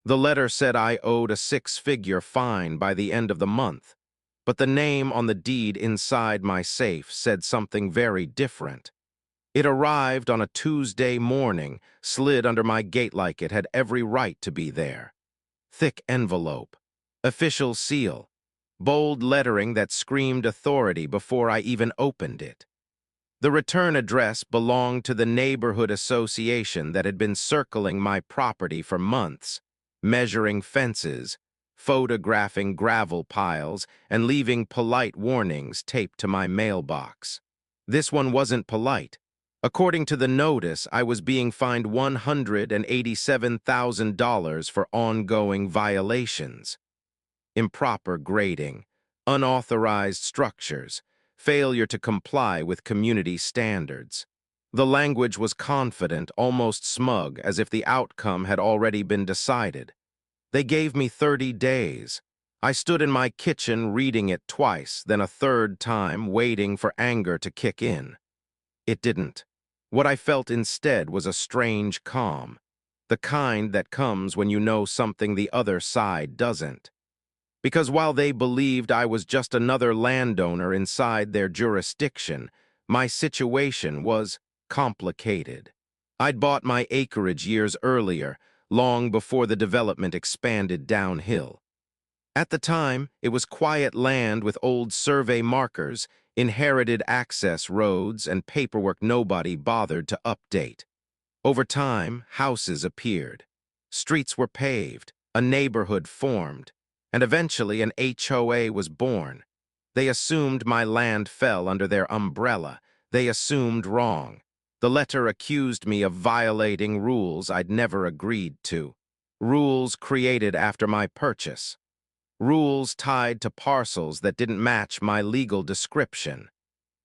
The letter said I owed a six-figure fine by the end of the month, but the name on the deed inside my safe said something very different. It arrived on a Tuesday morning, slid under my gate like it had every right to be there. Thick envelope, official seal, bold lettering that screamed authority before I even opened it. The return address belonged to the neighborhood association that had been circling my property for months, measuring fences, photographing gravel piles, and leaving polite warnings taped to my mailbox. This one wasn't polite. According to the notice, I was being fined $187,000 for ongoing violations. Improper grading, unauthorized structures, failure to comply with community standards. The language was confident, almost smug, as if the outcome had already been decided. They gave me 30 days. I stood in my kitchen reading it twice, then a third time, waiting for anger to kick in. It didn't. What I felt instead was a strange calm, the kind that comes when you know something the other side doesn't. Because while they believed I was just another landowner inside their jurisdiction, my situation was complicated. I'd bought my acreage years earlier, long before the development expanded downhill. At the time, it was quiet land with old survey markers, inherited access roads, and paperwork nobody bothered to update. Over time, houses appeared. Streets were paved, a neighborhood formed, and eventually an HOA was born. They assumed my land fell under their umbrella. They assumed wrong. The letter accused me of violating rules I'd never agreed to. Rules created after my purchase. Rules tied to parcels that didn't match my legal description.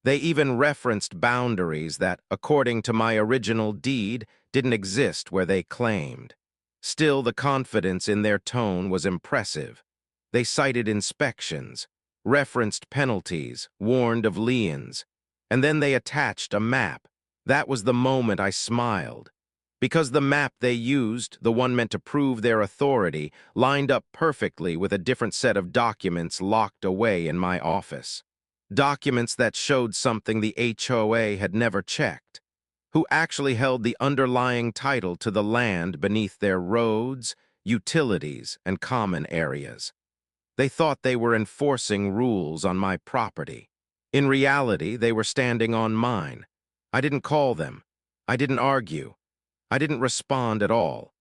They even referenced boundaries that, according to my original deed, didn't exist where they claimed. Still, the confidence in their tone was impressive. They cited inspections, referenced penalties, warned of liens, and then they attached a map. That was the moment I smiled. Because the map they used, the one meant to prove their authority, lined up perfectly with a different set of documents locked away in my office. Documents that showed something the HOA had never checked. Who actually held the underlying title to the land beneath their roads, utilities, and common areas. They thought they were enforcing rules on my property. In reality, they were standing on mine. I didn't call them. I didn't argue. I didn't respond at all.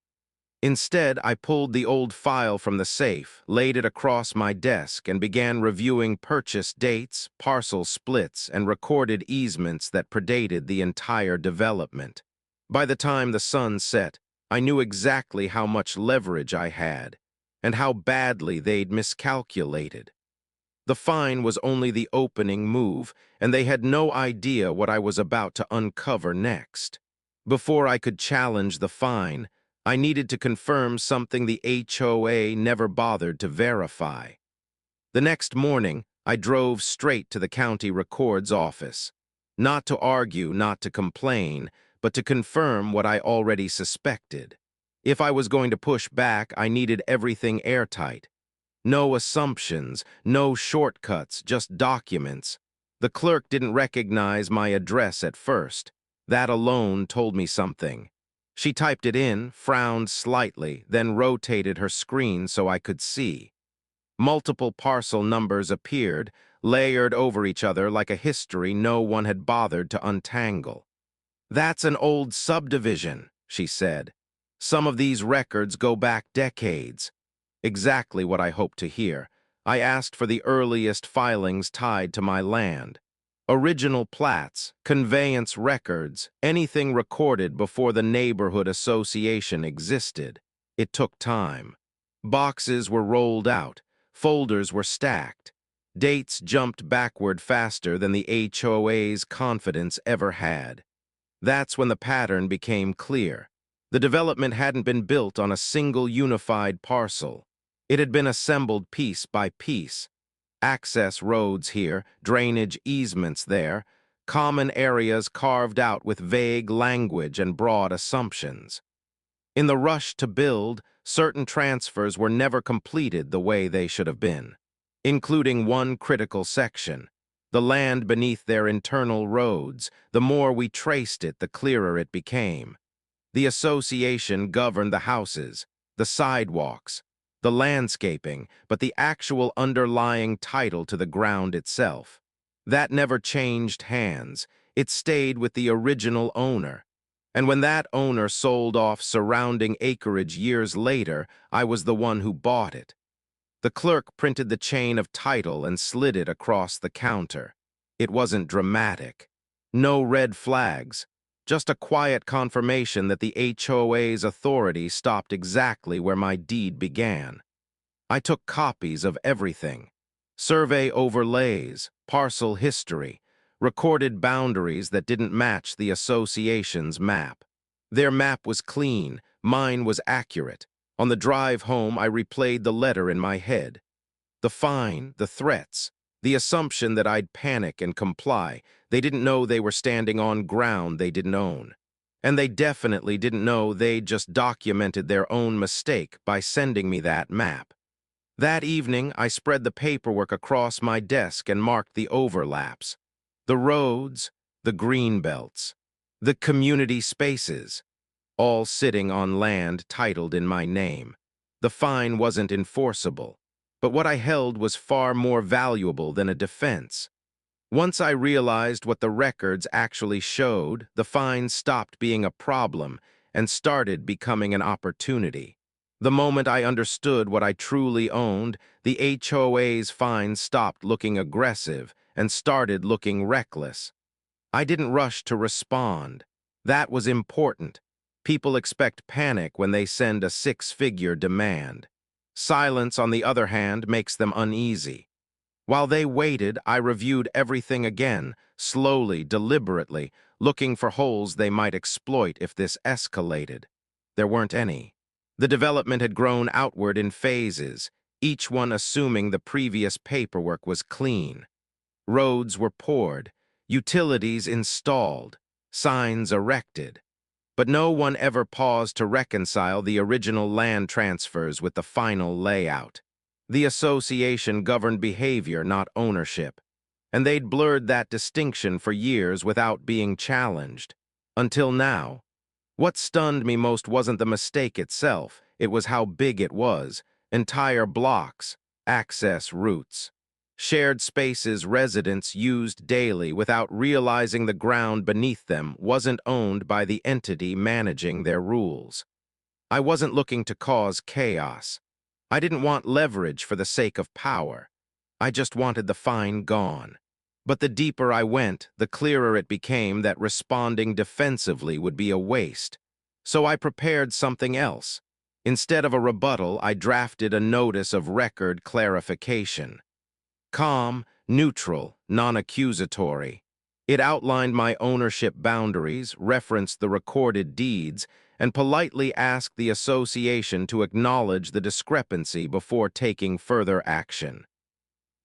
Instead, I pulled the old file from the safe, laid it across my desk, and began reviewing purchase dates, parcel splits, and recorded easements that predated the entire development. By the time the sun set, I knew exactly how much leverage I had, and how badly they'd miscalculated. The fine was only the opening move, and they had no idea what I was about to uncover next. Before I could challenge the fine, I needed to confirm something the HOA never bothered to verify. The next morning, I drove straight to the county record's office. Not to argue, not to complain, but to confirm what I already suspected. If I was going to push back, I needed everything airtight. No assumptions, no shortcuts, just documents. The clerk didn't recognize my address at first. That alone told me something. She typed it in, frowned slightly, then rotated her screen so I could see. Multiple parcel numbers appeared, layered over each other like a history no one had bothered to untangle. "That's an old subdivision," she said. "Some of these records go back decades." Exactly what I hoped to hear. I asked for the earliest filings tied to my land. Original plats, conveyance records, anything recorded before the neighborhood association existed. It took time. Boxes were rolled out. Folders were stacked. Dates jumped backward faster than the HOA's confidence ever had. That's when the pattern became clear. The development hadn't been built on a single unified parcel. It had been assembled piece by piece. Access roads here, drainage easements there, common areas carved out with vague language and broad assumptions. In the rush to build, certain transfers were never completed the way they should have been, including one critical section. The land beneath their internal roads. The more we traced it, the clearer it became. The association governed the houses, the sidewalks, the landscaping, but the actual underlying title to the ground itself. That never changed hands. It stayed with the original owner. And when that owner sold off surrounding acreage years later, I was the one who bought it. The clerk printed the chain of title and slid it across the counter. It wasn't dramatic. No red flags. Just a quiet confirmation that the HOA's authority stopped exactly where my deed began. I took copies of everything. Survey overlays, parcel history, recorded boundaries that didn't match the association's map. Their map was clean, mine was accurate. On the drive home, I replayed the letter in my head. The fine, the threats, the assumption that I'd panic and comply. They didn't know they were standing on ground they didn't own. And they definitely didn't know they'd just documented their own mistake by sending me that map. That evening, I spread the paperwork across my desk and marked the overlaps. The roads, the green belts, the community spaces, all sitting on land titled in my name. The fine wasn't enforceable, but what I held was far more valuable than a defense. Once I realized what the records actually showed, the fine stopped being a problem and started becoming an opportunity. The moment I understood what I truly owned, the HOA's fine stopped looking aggressive and started looking reckless. I didn't rush to respond. That was important. People expect panic when they send a six-figure demand. Silence, on the other hand, makes them uneasy. While they waited, I reviewed everything again, slowly, deliberately, looking for holes they might exploit if this escalated. There weren't any. The development had grown outward in phases, each one assuming the previous paperwork was clean. Roads were poured, utilities installed, signs erected. But no one ever paused to reconcile the original land transfers with the final layout. The association governed behavior, not ownership, and they'd blurred that distinction for years without being challenged. Until now. What stunned me most wasn't the mistake itself, it was how big it was. Entire blocks, access routes, shared spaces residents used daily without realizing the ground beneath them wasn't owned by the entity managing their rules. I wasn't looking to cause chaos. I didn't want leverage for the sake of power. I just wanted the fine gone. But the deeper I went, the clearer it became that responding defensively would be a waste. So I prepared something else. Instead of a rebuttal, I drafted a notice of record clarification. Calm, neutral, non-accusatory. It outlined my ownership boundaries, referenced the recorded deeds, and politely asked the association to acknowledge the discrepancy before taking further action.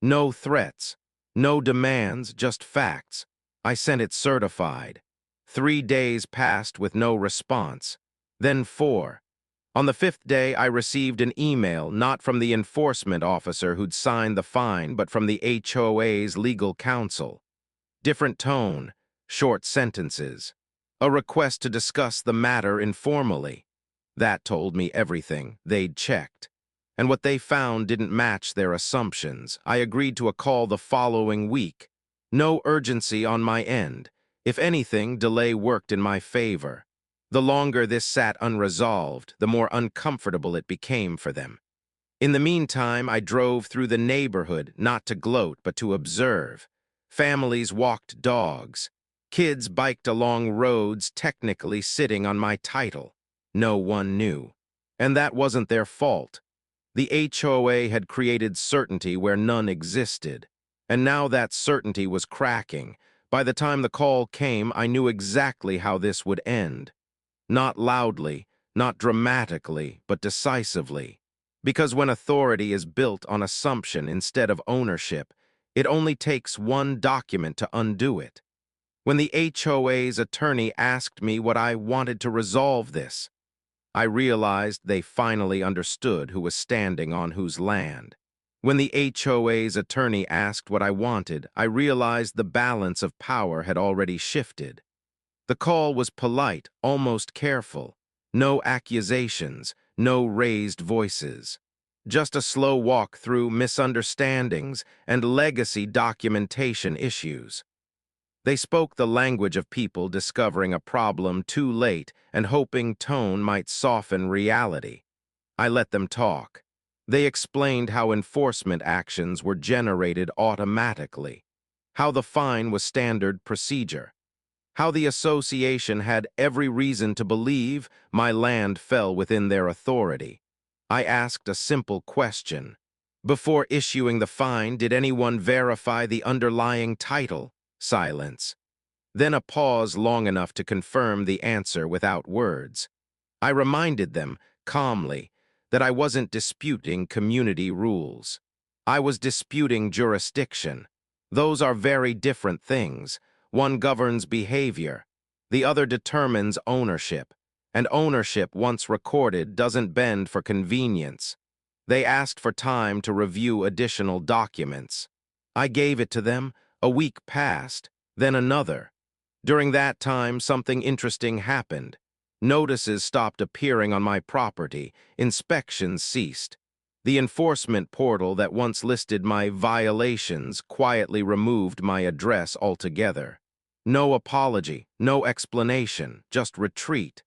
No threats, no demands, just facts. I sent it certified. 3 days passed with no response. Then 4. On the 5th day, I received an email, not from the enforcement officer who'd signed the fine, but from the HOA's legal counsel. Different tone, short sentences. A request to discuss the matter informally. That told me everything. They'd checked. And what they found didn't match their assumptions. I agreed to a call the following week. No urgency on my end. If anything, delay worked in my favor. The longer this sat unresolved, the more uncomfortable it became for them. In the meantime, I drove through the neighborhood, not to gloat, but to observe. Families walked dogs. Kids biked along roads, technically sitting on my title. No one knew. And that wasn't their fault. The HOA had created certainty where none existed. And now that certainty was cracking. By the time the call came, I knew exactly how this would end. Not loudly, not dramatically, but decisively. Because when authority is built on assumption instead of ownership, it only takes one document to undo it. When the HOA's attorney asked me what I wanted to resolve this, I realized they finally understood who was standing on whose land. When the HOA's attorney asked what I wanted, I realized the balance of power had already shifted. The call was polite, almost careful. No accusations, no raised voices. Just a slow walk through misunderstandings and legacy documentation issues. They spoke the language of people discovering a problem too late and hoping tone might soften reality. I let them talk. They explained how enforcement actions were generated automatically, how the fine was standard procedure, how the association had every reason to believe my land fell within their authority. I asked a simple question. Before issuing the fine, did anyone verify the underlying title? Silence. Then a pause long enough to confirm the answer without words. I reminded them, calmly, that I wasn't disputing community rules. I was disputing jurisdiction. Those are very different things. One governs behavior. The other determines ownership. And ownership, once recorded, doesn't bend for convenience. They asked for time to review additional documents. I gave it to them. A week passed, then another. During that time, something interesting happened. Notices stopped appearing on my property. Inspections ceased. The enforcement portal that once listed my violations quietly removed my address altogether. No apology, no explanation, just retreat.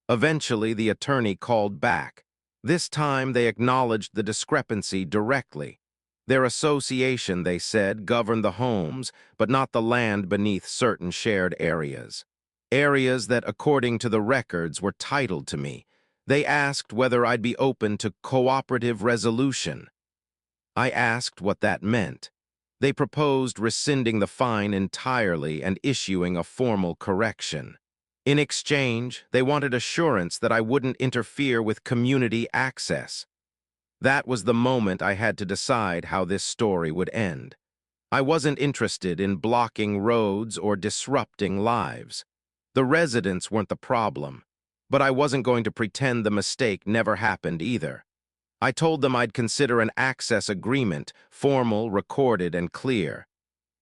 Eventually, the attorney called back. This time, they acknowledged the discrepancy directly. Their association, they said, governed the homes, but not the land beneath certain shared areas. Areas that, according to the records, were titled to me. They asked whether I'd be open to cooperative resolution. I asked what that meant. They proposed rescinding the fine entirely and issuing a formal correction. In exchange, they wanted assurance that I wouldn't interfere with community access. That was the moment I had to decide how this story would end. I wasn't interested in blocking roads or disrupting lives. The residents weren't the problem, but I wasn't going to pretend the mistake never happened either. I told them I'd consider an access agreement, formal, recorded, and clear.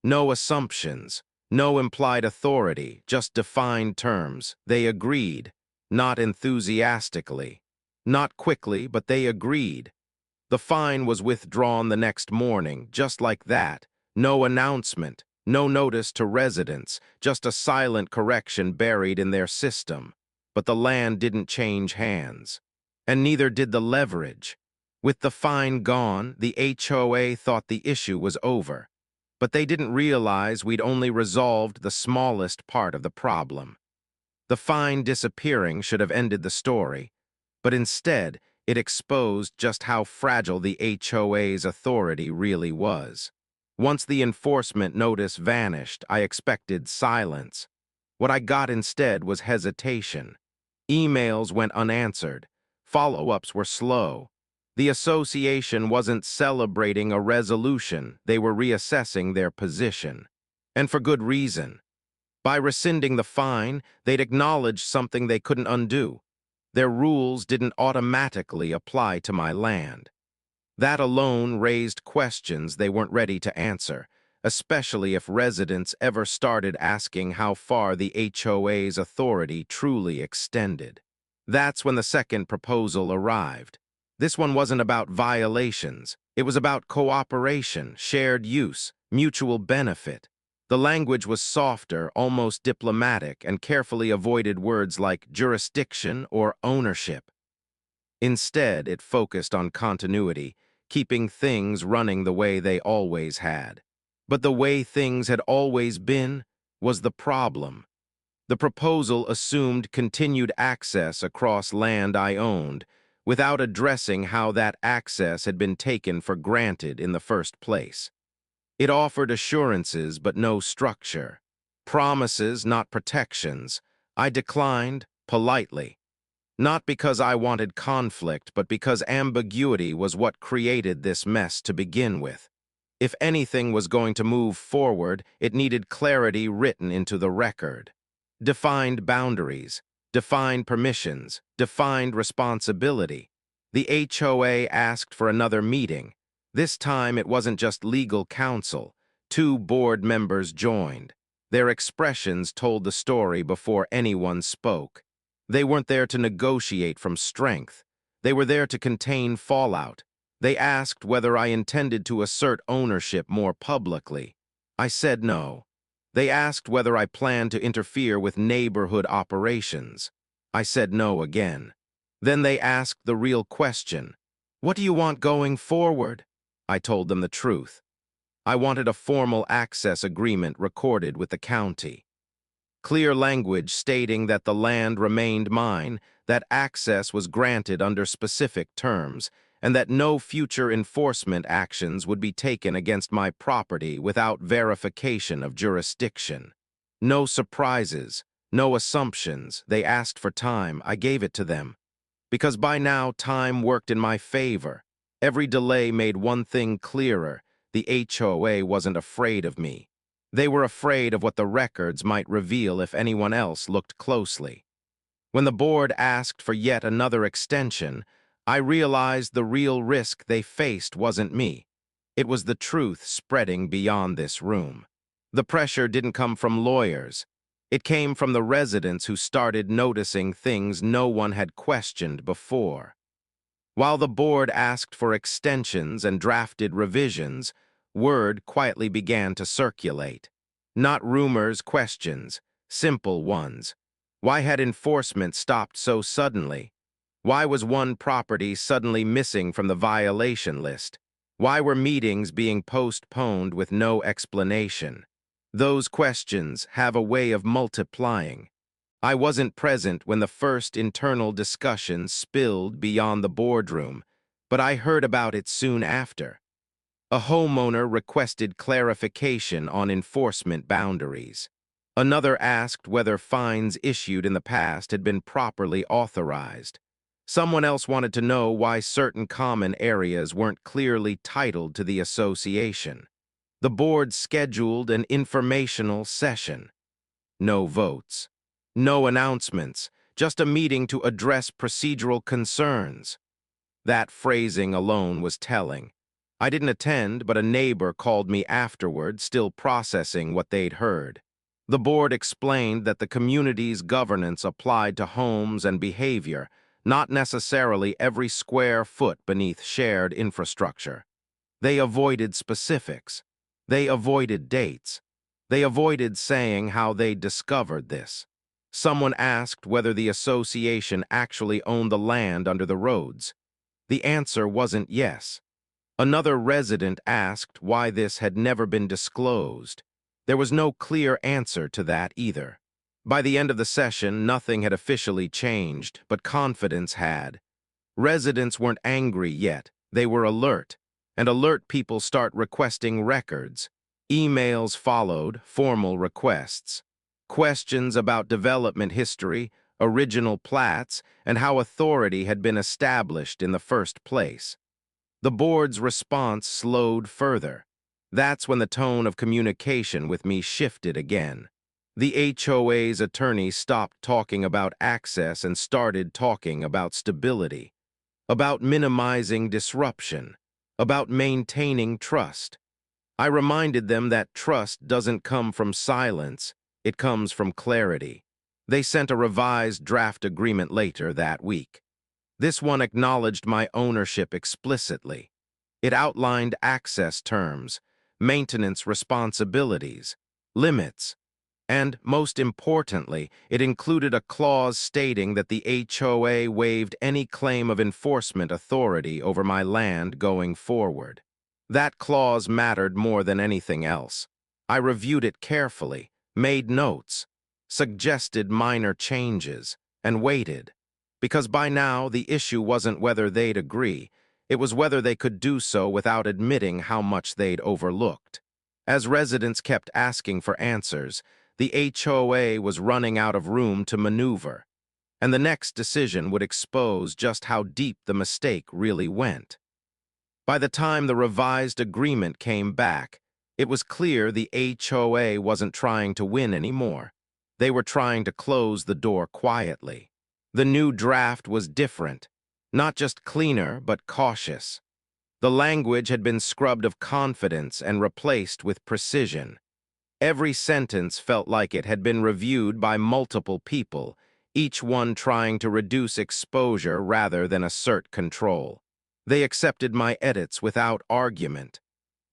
No assumptions, no implied authority, just defined terms. They agreed, not enthusiastically. Not quickly, but they agreed. The fine was withdrawn the next morning, just like that. No announcement, no notice to residents, just a silent correction buried in their system. But the land didn't change hands. And neither did the leverage. With the fine gone, the HOA thought the issue was over. But they didn't realize we'd only resolved the smallest part of the problem. The fine disappearing should have ended the story, but instead, it exposed just how fragile the HOA's authority really was. Once the enforcement notice vanished, I expected silence. What I got instead was hesitation. Emails went unanswered. Follow-ups were slow. The association wasn't celebrating a resolution, they were reassessing their position. And for good reason. By rescinding the fine, they'd acknowledged something they couldn't undo. Their rules didn't automatically apply to my land. That alone raised questions they weren't ready to answer, especially if residents ever started asking how far the HOA's authority truly extended. That's when the second proposal arrived. This one wasn't about violations. It was about cooperation, shared use, mutual benefit. The language was softer, almost diplomatic, and carefully avoided words like jurisdiction or ownership. Instead, it focused on continuity, keeping things running the way they always had. But the way things had always been was the problem. The proposal assumed continued access across land I owned, without addressing how that access had been taken for granted in the first place. It offered assurances but no structure. Promises, not protections. I declined, politely. Not because I wanted conflict, but because ambiguity was what created this mess to begin with. If anything was going to move forward, it needed clarity written into the record. Defined boundaries. defined permissions, defined responsibility. The HOA asked for another meeting. This time it wasn't just legal counsel. 2 board members joined. Their expressions told the story before anyone spoke. They weren't there to negotiate from strength. They were there to contain fallout. They asked whether I intended to assert ownership more publicly. I said no. They asked whether I planned to interfere with neighborhood operations. I said no again. Then they asked the real question. What do you want going forward? I told them the truth. I wanted a formal access agreement recorded with the county. Clear language stating that the land remained mine, that access was granted under specific terms, and that no future enforcement actions would be taken against my property without verification of jurisdiction. No surprises, no assumptions. They asked for time. I gave it to them. Because by now time worked in my favor. Every delay made one thing clearer. The HOA wasn't afraid of me. They were afraid of what the records might reveal if anyone else looked closely. When the board asked for yet another extension, I realized the real risk they faced wasn't me. It was the truth spreading beyond this room. The pressure didn't come from lawyers. It came from the residents who started noticing things no one had questioned before. While the board asked for extensions and drafted revisions, word quietly began to circulate. Not rumors, questions, simple ones. Why had enforcement stopped so suddenly? Why was one property suddenly missing from the violation list? Why were meetings being postponed with no explanation? Those questions have a way of multiplying. I wasn't present when the first internal discussion spilled beyond the boardroom, but I heard about it soon after. A homeowner requested clarification on enforcement boundaries. Another asked whether fines issued in the past had been properly authorized. Someone else wanted to know why certain common areas weren't clearly titled to the association. The board scheduled an informational session. No votes. No announcements, just a meeting to address procedural concerns. That phrasing alone was telling. I didn't attend, but a neighbor called me afterward, still processing what they'd heard. The board explained that the community's governance applied to homes and behavior, not necessarily every square foot beneath shared infrastructure. They avoided specifics. They avoided dates. They avoided saying how they discovered this. Someone asked whether the association actually owned the land under the roads. The answer wasn't yes. Another resident asked why this had never been disclosed. There was no clear answer to that either. By the end of the session, nothing had officially changed, but confidence had. Residents weren't angry yet. They were alert. And alert people start requesting records. Emails followed, formal requests. Questions about development history, original plats, and how authority had been established in the first place. The board's response slowed further. That's when the tone of communication with me shifted again. The HOA's attorney stopped talking about access and started talking about stability, about minimizing disruption, about maintaining trust. I reminded them that trust doesn't come from silence, it comes from clarity. They sent a revised draft agreement later that week. This one acknowledged my ownership explicitly. It outlined access terms, maintenance responsibilities, limits, and, most importantly, it included a clause stating that the HOA waived any claim of enforcement authority over my land going forward. That clause mattered more than anything else. I reviewed it carefully, made notes, suggested minor changes, and waited. Because by now, the issue wasn't whether they'd agree, it was whether they could do so without admitting how much they'd overlooked. As residents kept asking for answers, the HOA was running out of room to maneuver, and the next decision would expose just how deep the mistake really went. By the time the revised agreement came back, it was clear the HOA wasn't trying to win anymore. They were trying to close the door quietly. The new draft was different, not just cleaner, but cautious. The language had been scrubbed of confidence and replaced with precision. Every sentence felt like it had been reviewed by multiple people, each one trying to reduce exposure rather than assert control. They accepted my edits without argument.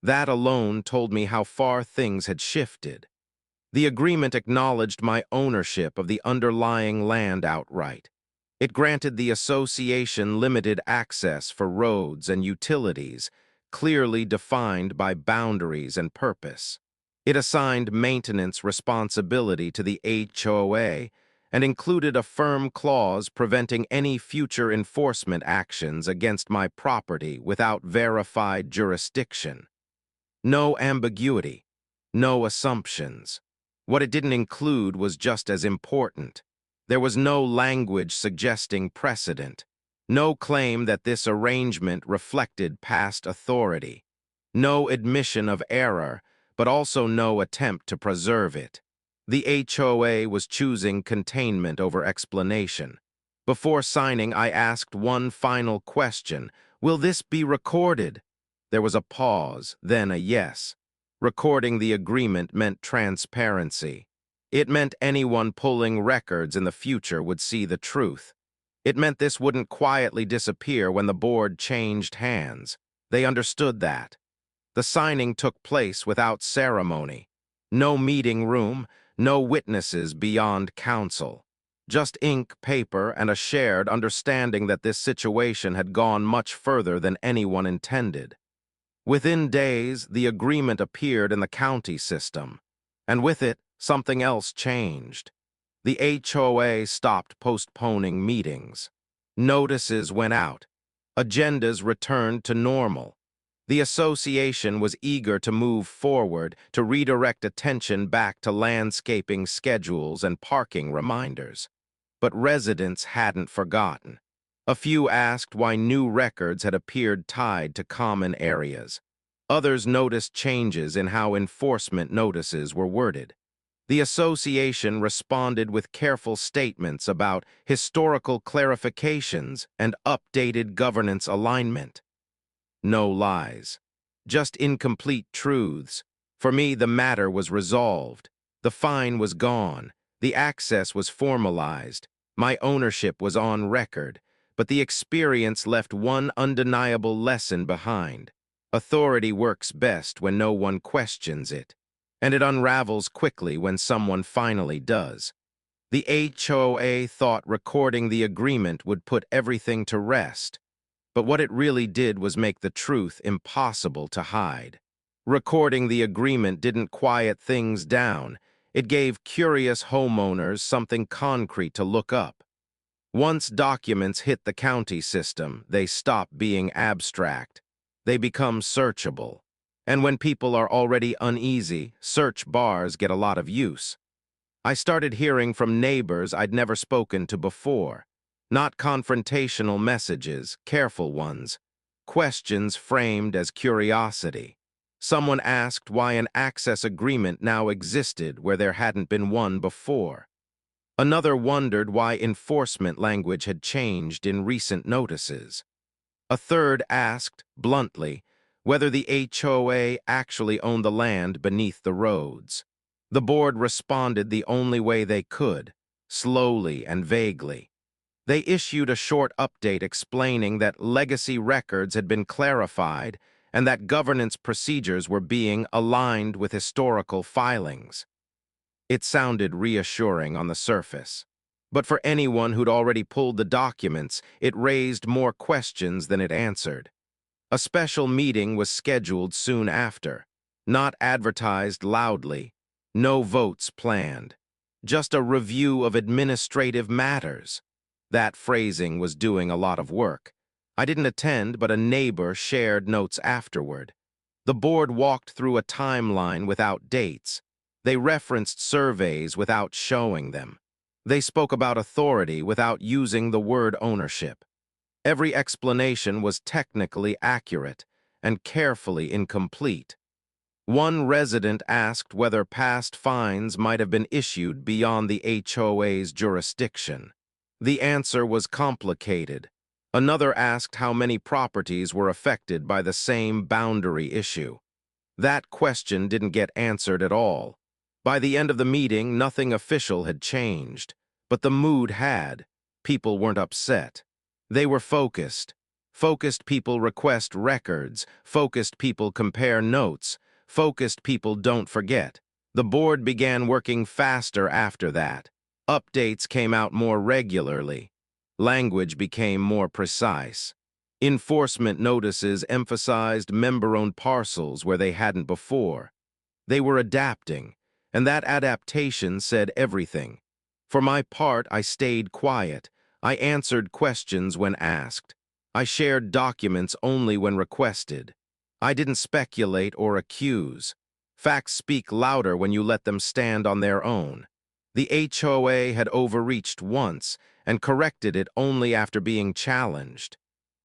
That alone told me how far things had shifted. The agreement acknowledged my ownership of the underlying land outright. It granted the association limited access for roads and utilities, clearly defined by boundaries and purpose. It assigned maintenance responsibility to the HOA and included a firm clause preventing any future enforcement actions against my property without verified jurisdiction. No ambiguity, no assumptions. What it didn't include was just as important. There was no language suggesting precedent, no claim that this arrangement reflected past authority, no admission of error, but also no attempt to preserve it. The HOA was choosing containment over explanation. Before signing, I asked one final question: will this be recorded? There was a pause, then a yes. Recording the agreement meant transparency. It meant anyone pulling records in the future would see the truth. It meant this wouldn't quietly disappear when the board changed hands. They understood that. The signing took place without ceremony. No meeting room, no witnesses beyond counsel. Just ink, paper, and a shared understanding that this situation had gone much further than anyone intended. Within days, the agreement appeared in the county system, and with it, something else changed. The HOA stopped postponing meetings. Notices went out. Agendas returned to normal. The association was eager to move forward, to redirect attention back to landscaping schedules and parking reminders. But residents hadn't forgotten. A few asked why new records had appeared tied to common areas. Others noticed changes in how enforcement notices were worded. The association responded with careful statements about historical clarifications and updated governance alignment. No lies, just incomplete truths. For me, the matter was resolved. The fine was gone. The access was formalized. My ownership was on record. But the experience left one undeniable lesson behind. Authority works best when no one questions it, and it unravels quickly when someone finally does. The HOA thought recording the agreement would put everything to rest, but what it really did was make the truth impossible to hide. Recording the agreement didn't quiet things down. It gave curious homeowners something concrete to look up. Once documents hit the county system, they stop being abstract. They become searchable. And when people are already uneasy, search bars get a lot of use. I started hearing from neighbors I'd never spoken to before. Not confrontational messages, careful ones. Questions framed as curiosity. Someone asked why an access agreement now existed where there hadn't been one before. Another wondered why enforcement language had changed in recent notices. A third asked, bluntly, whether the HOA actually owned the land beneath the roads. The board responded the only way they could, slowly and vaguely. They issued a short update explaining that legacy records had been clarified and that governance procedures were being aligned with historical filings. It sounded reassuring on the surface. But for anyone who'd already pulled the documents, it raised more questions than it answered. A special meeting was scheduled soon after, not advertised loudly, no votes planned, just a review of administrative matters. That phrasing was doing a lot of work. I didn't attend, but a neighbor shared notes afterward. The board walked through a timeline without dates. They referenced surveys without showing them. They spoke about authority without using the word ownership. Every explanation was technically accurate and carefully incomplete. One resident asked whether past fines might have been issued beyond the HOA's jurisdiction. The answer was complicated. Another asked how many properties were affected by the same boundary issue. That question didn't get answered at all. By the end of the meeting, nothing official had changed. But the mood had. People weren't upset. They were focused. Focused people request records. Focused people compare notes. Focused people don't forget. The board began working faster after that. Updates came out more regularly. Language became more precise. Enforcement notices emphasized member-owned parcels where they hadn't before. They were adapting, and that adaptation said everything. For my part, I stayed quiet. I answered questions when asked. I shared documents only when requested. I didn't speculate or accuse. Facts speak louder when you let them stand on their own. The HOA had overreached once and corrected it only after being challenged.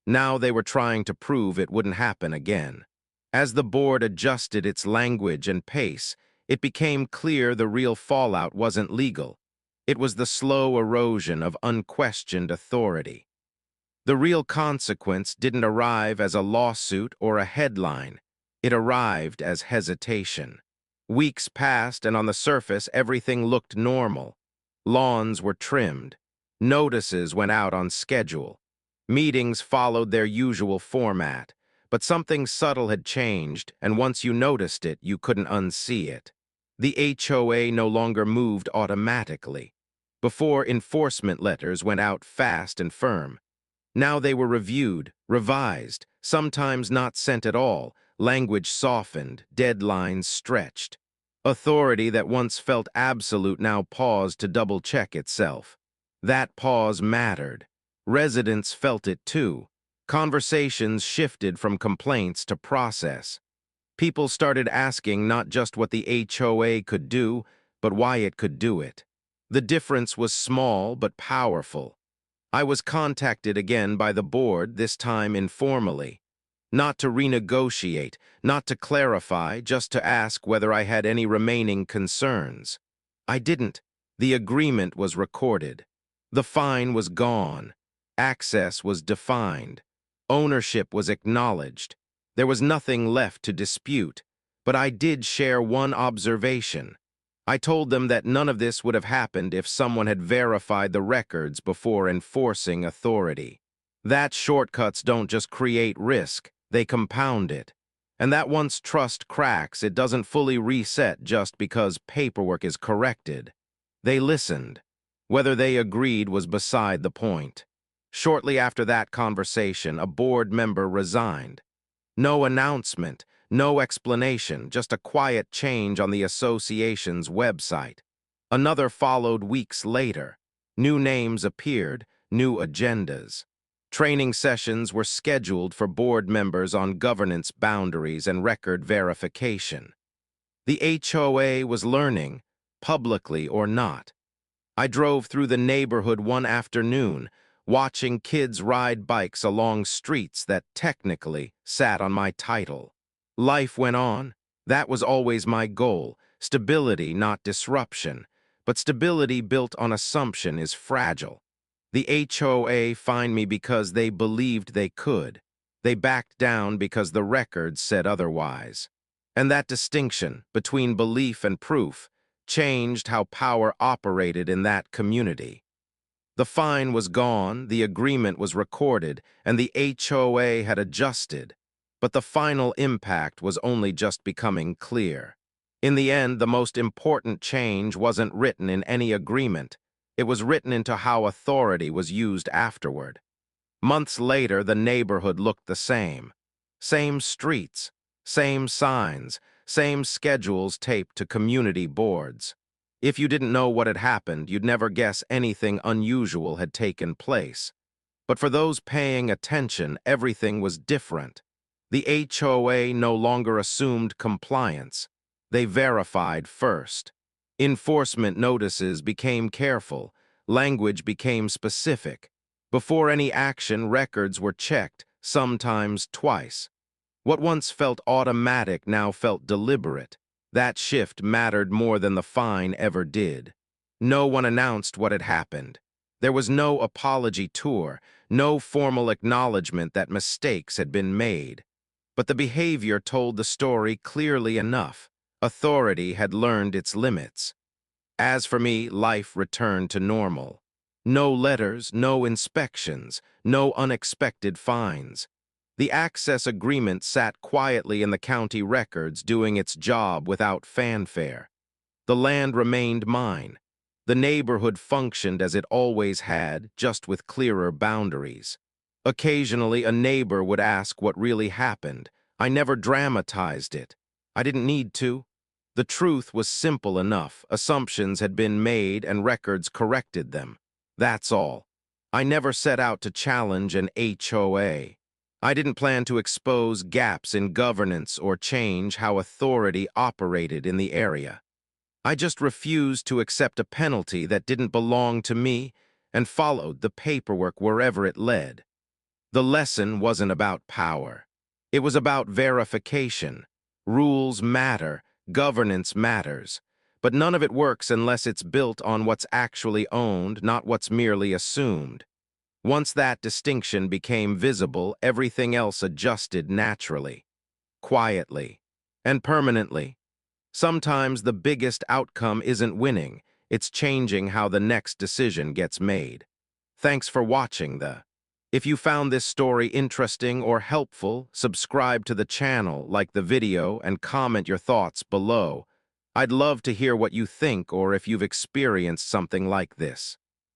Now they were trying to prove it wouldn't happen again. As the board adjusted its language and pace, it became clear the real fallout wasn't legal. It was the slow erosion of unquestioned authority. The real consequence didn't arrive as a lawsuit or a headline. It arrived as hesitation. Weeks passed, and on the surface, everything looked normal. Lawns were trimmed. Notices went out on schedule. Meetings followed their usual format, but something subtle had changed, and once you noticed it, you couldn't unsee it. The HOA no longer moved automatically. Before, enforcement letters went out fast and firm. Now they were reviewed, revised, sometimes not sent at all, language softened, deadlines stretched. Authority that once felt absolute now paused to double-check itself. That pause mattered. Residents felt it too. Conversations shifted from complaints to process. People started asking not just what the HOA could do, but why it could do it. The difference was small but powerful. I was contacted again by the board, this time informally. Not to renegotiate, not to clarify, just to ask whether I had any remaining concerns. I didn't. The agreement was recorded. The fine was gone. Access was defined. Ownership was acknowledged. There was nothing left to dispute, but I did share one observation. I told them that none of this would have happened if someone had verified the records before enforcing authority. That shortcuts don't just create risk, they compound it. And that once trust cracks, it doesn't fully reset just because paperwork is corrected. They listened. Whether they agreed was beside the point. Shortly after that conversation, a board member resigned. No announcement, no explanation, just a quiet change on the association's website. Another followed weeks later. New names appeared, new agendas. Training sessions were scheduled for board members on governance boundaries and record verification. The HOA was learning, publicly or not. I drove through the neighborhood one afternoon, watching kids ride bikes along streets that technically sat on my title. Life went on. That was always my goal. Stability, not disruption. But stability built on assumption is fragile. The HOA fined me because they believed they could. They backed down because the records said otherwise. And that distinction between belief and proof changed how power operated in that community. The fine was gone, the agreement was recorded, and the HOA had adjusted. But the final impact was only just becoming clear. In the end, the most important change wasn't written in any agreement. It was written into how authority was used afterward. Months later, the neighborhood looked the same. Same streets, same signs, same schedules taped to community boards. If you didn't know what had happened, you'd never guess anything unusual had taken place. But for those paying attention, everything was different. The HOA no longer assumed compliance. They verified first. Enforcement notices became careful. Language became specific. Before any action, records were checked, sometimes twice. What once felt automatic now felt deliberate. That shift mattered more than the fine ever did. No one announced what had happened. There was no apology tour, no formal acknowledgement that mistakes had been made. But the behavior told the story clearly enough. Authority had learned its limits. As for me, life returned to normal. No letters, no inspections, no unexpected fines. The access agreement sat quietly in the county records, doing its job without fanfare. The land remained mine. The neighborhood functioned as it always had, just with clearer boundaries. Occasionally, a neighbor would ask what really happened. I never dramatized it. I didn't need to. The truth was simple enough. Assumptions had been made and records corrected them. That's all. I never set out to challenge an HOA. I didn't plan to expose gaps in governance or change how authority operated in the area. I just refused to accept a penalty that didn't belong to me and followed the paperwork wherever it led. The lesson wasn't about power. It was about verification. Rules matter, governance matters, but none of it works unless it's built on what's actually owned, not what's merely assumed. Once that distinction became visible, everything else adjusted naturally, quietly, and permanently. Sometimes the biggest outcome isn't winning, it's changing how the next decision gets made. Thanks for watching If you found this story interesting or helpful, subscribe to the channel, like the video, and comment your thoughts below. I'd love to hear what you think or if you've experienced something like this.